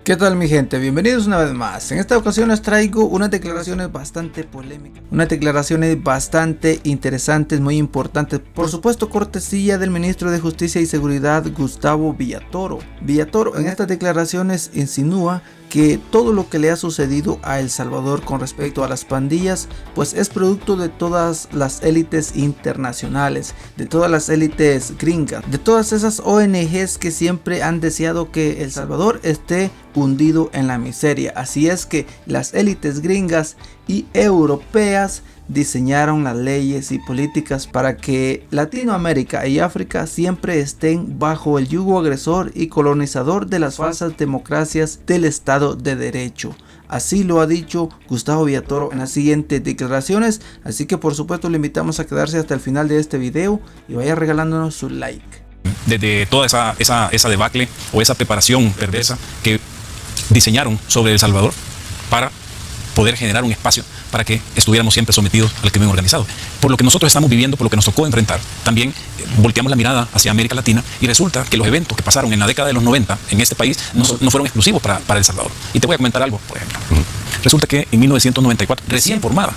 ¿Qué tal mi gente? Bienvenidos una vez más. En esta ocasión les traigo unas declaraciones bastante polémicas, unas declaraciones bastante interesantes, muy importantes, por supuesto cortesía del ministro de Justicia y Seguridad Gustavo Villatoro. Villatoro en estas declaraciones insinúa que todo lo que le ha sucedido a El Salvador con respecto a las pandillas pues es producto de todas las élites internacionales, de todas las élites gringas, de todas esas ONGs que siempre han deseado que El Salvador esté hundido en la miseria. Así es que las élites gringas y europeas diseñaron las leyes y políticas para que Latinoamérica y África siempre estén bajo el yugo agresor y colonizador de las falsas democracias del Estado de Derecho. Así lo ha dicho Gustavo Villatoro en las siguientes declaraciones, así que por supuesto le invitamos a quedarse hasta el final de este video y vaya regalándonos su like. Desde toda esa debacle o esa preparación perversa que diseñaron sobre El Salvador para poder generar un espacio para que estuviéramos siempre sometidos al crimen organizado. Por lo que nosotros estamos viviendo, por lo que nos tocó enfrentar, también volteamos la mirada hacia América Latina y resulta que los eventos que pasaron en la década de los 90 en este país no fueron exclusivos para El Salvador. Y te voy a comentar algo, por ejemplo. Resulta que en 1994, recién formada,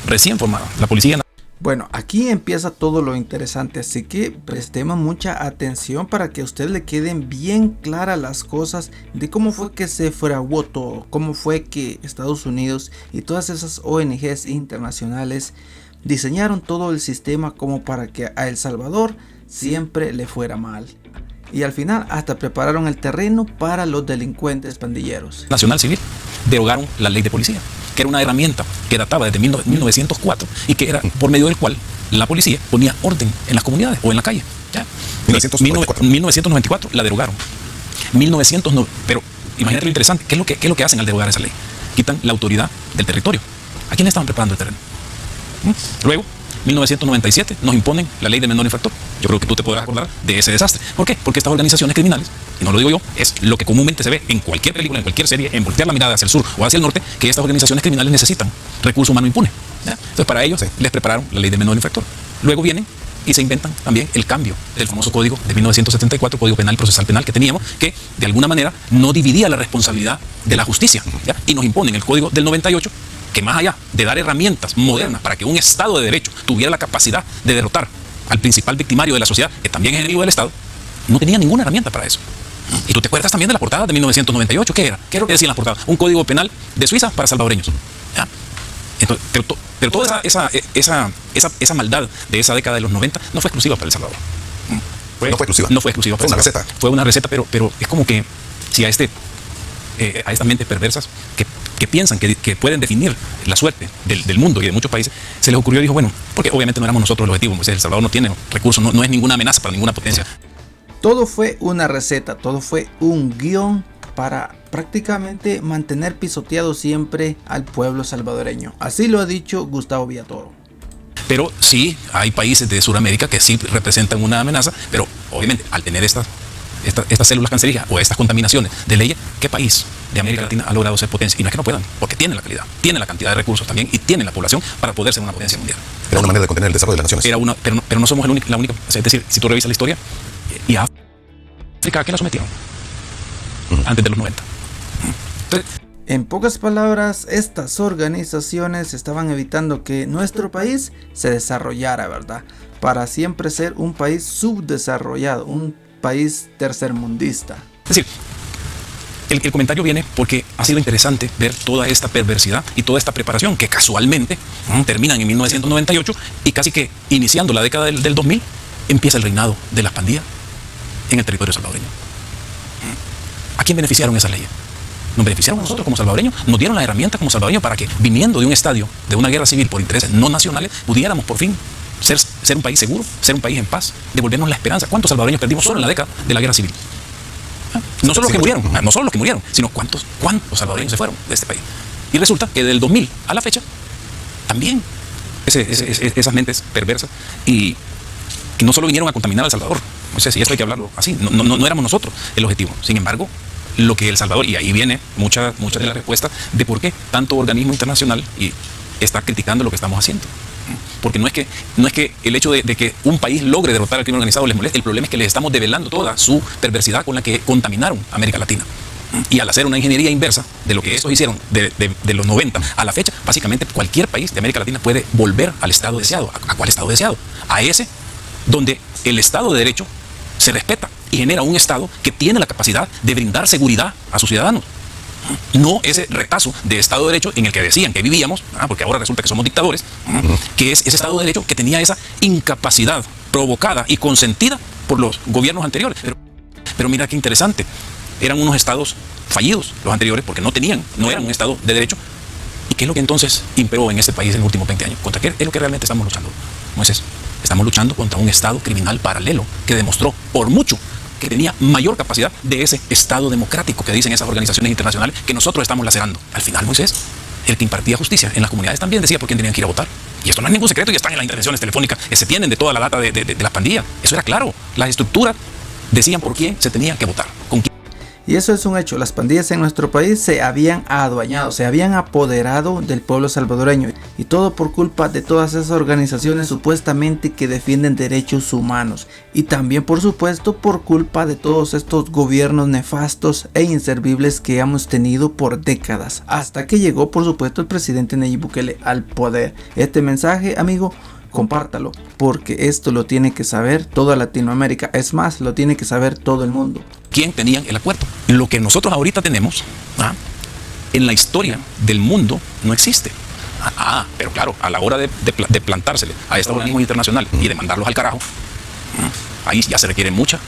la Policía... Bueno, aquí empieza todo lo interesante, así que prestemos mucha atención para que a usted le queden bien claras las cosas de cómo fue que se fraguó todo, cómo fue que Estados Unidos y todas esas ONGs internacionales diseñaron todo el sistema como para que a El Salvador siempre le fuera mal. Y al final hasta prepararon el terreno para los delincuentes pandilleros. Nacional Civil derogaron la ley de policía, que era una herramienta que databa desde 1904 y que era por medio del cual la policía ponía orden en las comunidades o en la calle. ¿Ya? 1994 la derogaron. Pero imagínate lo interesante, ¿qué es lo que hacen al derogar esa ley? Quitan la autoridad del territorio. ¿A quién estaban preparando el terreno? Luego, 1997 nos imponen la ley de menor infractor. Yo creo que tú te podrás acordar de ese desastre. ¿Por qué? Porque estas organizaciones criminales, y no lo digo yo, es lo que comúnmente se ve en cualquier película, en cualquier serie, en voltear la mirada hacia el sur o hacia el norte, que estas organizaciones criminales necesitan recurso humano impune. ¿Ya? Entonces para ellos les prepararon la ley de menor infractor. Luego vienen y se inventan también el cambio del famoso código de 1974, Código Penal y Procesal Penal que teníamos, que de alguna manera no dividía la responsabilidad de la justicia. ¿Ya? Y nos imponen el código del 98, que más allá de dar herramientas modernas para que un Estado de Derecho tuviera la capacidad de derrotar al principal victimario de la sociedad, que también es enemigo del Estado, no tenía ninguna herramienta para eso. Y tú te acuerdas también de la portada de 1998, ¿qué era? ¿Qué era lo que decía en la portada? Un código penal de Suiza para salvadoreños. ¿Ya? Entonces, pero toda esa maldad de esa década de los 90 no fue exclusiva para El Salvador. No fue exclusiva. No fue exclusiva para Fue El una Salvador. receta. Fue una receta, pero es como que si a estas mentes perversas que piensan que pueden definir la suerte del mundo y de muchos países, se les ocurrió y dijo, bueno, porque obviamente no éramos nosotros el objetivo, pues El Salvador no tiene recursos, no es ninguna amenaza para ninguna potencia. Todo fue una receta, todo fue un guión para prácticamente mantener pisoteado siempre al pueblo salvadoreño. Así lo ha dicho Gustavo Villatoro. Pero sí, hay países de Sudamérica que sí representan una amenaza, pero obviamente al tener estas células cancerígenas o estas contaminaciones de leyes, ¿qué país de América Latina ha logrado ser potencia? Y no es que no puedan, porque tienen la calidad, tienen la cantidad de recursos también y tienen la población para poder ser una potencia mundial. Era una manera de contener el desarrollo de las naciones. Pero no somos la única. O sea, es decir, si tú revisas la historia, y a África, ¿a qué la sometieron? Antes de los 90. Entonces, en pocas palabras, estas organizaciones estaban evitando que nuestro país se desarrollara, ¿verdad? Para siempre ser un país subdesarrollado, un país tercermundista. Es decir, el comentario viene porque ha sido interesante ver toda esta perversidad y toda esta preparación que casualmente terminan en 1998 y casi que iniciando la década del 2000 empieza el reinado de las pandillas en el territorio salvadoreño. ¿A quién beneficiaron esas leyes? Nos beneficiaron a nosotros como salvadoreños, nos dieron las herramientas como salvadoreños para que, viniendo de un estadio de una guerra civil por intereses no nacionales, pudiéramos por fin ser un país seguro, ser un país en paz, devolvernos la esperanza. ¿Cuántos salvadoreños perdimos solo en la década de la guerra civil? No solo los que murieron, sino cuántos salvadoreños se fueron de este país. Y resulta que del 2000 a la fecha, también esas mentes perversas y que no solo vinieron a contaminar a El Salvador, no sé si esto hay que hablarlo así, no éramos nosotros el objetivo. Sin embargo, lo que El Salvador, y ahí viene mucha de la respuesta de por qué tanto organismo internacional está criticando lo que estamos haciendo. Porque no es que el hecho de que un país logre derrotar al crimen organizado les moleste, el problema es que les estamos develando toda su perversidad con la que contaminaron América Latina. Y al hacer una ingeniería inversa de lo que estos hicieron de los 90 a la fecha, básicamente cualquier país de América Latina puede volver al estado deseado. ¿A cuál estado deseado? A ese donde el Estado de Derecho se respeta y genera un Estado que tiene la capacidad de brindar seguridad a sus ciudadanos. No ese retazo de Estado de Derecho en el que decían que vivíamos, porque ahora resulta que somos dictadores, que es ese Estado de Derecho que tenía esa incapacidad provocada y consentida por los gobiernos anteriores. Pero mira qué interesante, eran unos estados fallidos los anteriores porque no eran un Estado de Derecho. ¿Y qué es lo que entonces imperó en este país en los últimos 20 años? ¿Contra qué es lo que realmente estamos luchando, Moisés? Estamos luchando contra un Estado criminal paralelo que demostró por mucho que tenía mayor capacidad de ese Estado democrático que dicen esas organizaciones internacionales que nosotros estamos lacerando. Al final, Moisés, el que impartía justicia en las comunidades también decía por quién tenían que ir a votar. Y esto no es ningún secreto y están en las intervenciones telefónicas que se tienen de toda la data de las pandillas. Eso era claro. Las estructuras decían por quién se tenía que votar, con quién. Y eso es un hecho, las pandillas en nuestro país se habían adueñado, se habían apoderado del pueblo salvadoreño. Y todo por culpa de todas esas organizaciones supuestamente que defienden derechos humanos. Y también por supuesto por culpa de todos estos gobiernos nefastos e inservibles que hemos tenido por décadas. Hasta que llegó por supuesto el presidente Nayib Bukele al poder. Este mensaje, amigo, compártalo, porque esto lo tiene que saber toda Latinoamérica. Es más, lo tiene que saber todo el mundo. ¿Quién tenían el acuerdo? Lo que nosotros ahorita tenemos en la historia del mundo no existe. Pero claro, a la hora de plantársele a estos organismos internacionales y de mandarlos al carajo, ahí ya se requiere mucha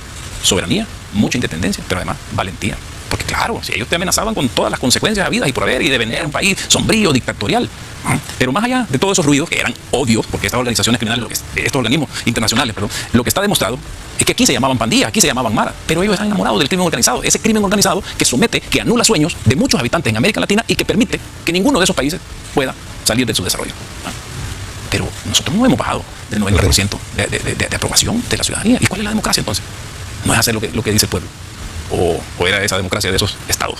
soberanía, mucha independencia, pero además valentía. Porque claro, si ellos te amenazaban con todas las consecuencias habidas y por haber y de vender un país sombrío, dictatorial. Pero más allá de todos esos ruidos que eran obvios, porque estas organizaciones criminales, estos organismos internacionales, lo que está demostrado es que aquí se llamaban pandillas, aquí se llamaban maras, pero ellos están enamorados del crimen organizado. Ese crimen organizado que somete, que anula sueños de muchos habitantes en América Latina y que permite que ninguno de esos países pueda salir de su desarrollo. Pero nosotros no hemos bajado del 90% de aprobación de la ciudadanía. ¿Y cuál es la democracia entonces? No es hacer lo que dice el pueblo. O era esa democracia de esos estados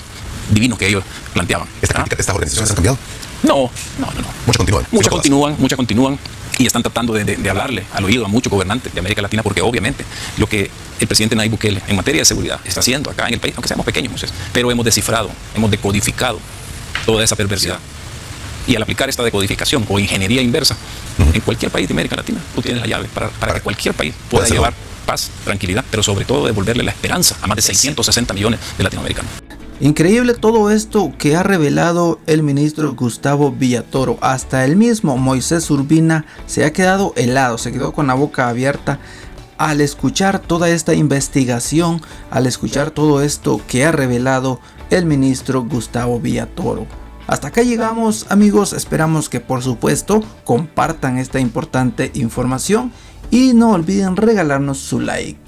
divinos que ellos planteaban. ¿Estas organizaciones han cambiado? No. Muchas continúan y están tratando de hablarle al oído a muchos gobernantes de América Latina, porque obviamente lo que el presidente Nayib Bukele en materia de seguridad está haciendo acá en el país, aunque seamos pequeños, pero hemos descifrado, hemos decodificado toda esa perversidad. Y al aplicar esta decodificación o ingeniería inversa en cualquier país de América Latina, tú tienes la llave para que cualquier país pueda llevar paz, tranquilidad, pero sobre todo devolverle la esperanza a más de 660 millones de latinoamericanos. Increíble todo esto que ha revelado el ministro Gustavo Villatoro. Hasta el mismo Moisés Urbina se ha quedado helado, se quedó con la boca abierta al escuchar toda esta investigación, al escuchar todo esto que ha revelado el ministro Gustavo Villatoro. Hasta acá llegamos, amigos, esperamos que por supuesto compartan esta importante información y no olviden regalarnos su like.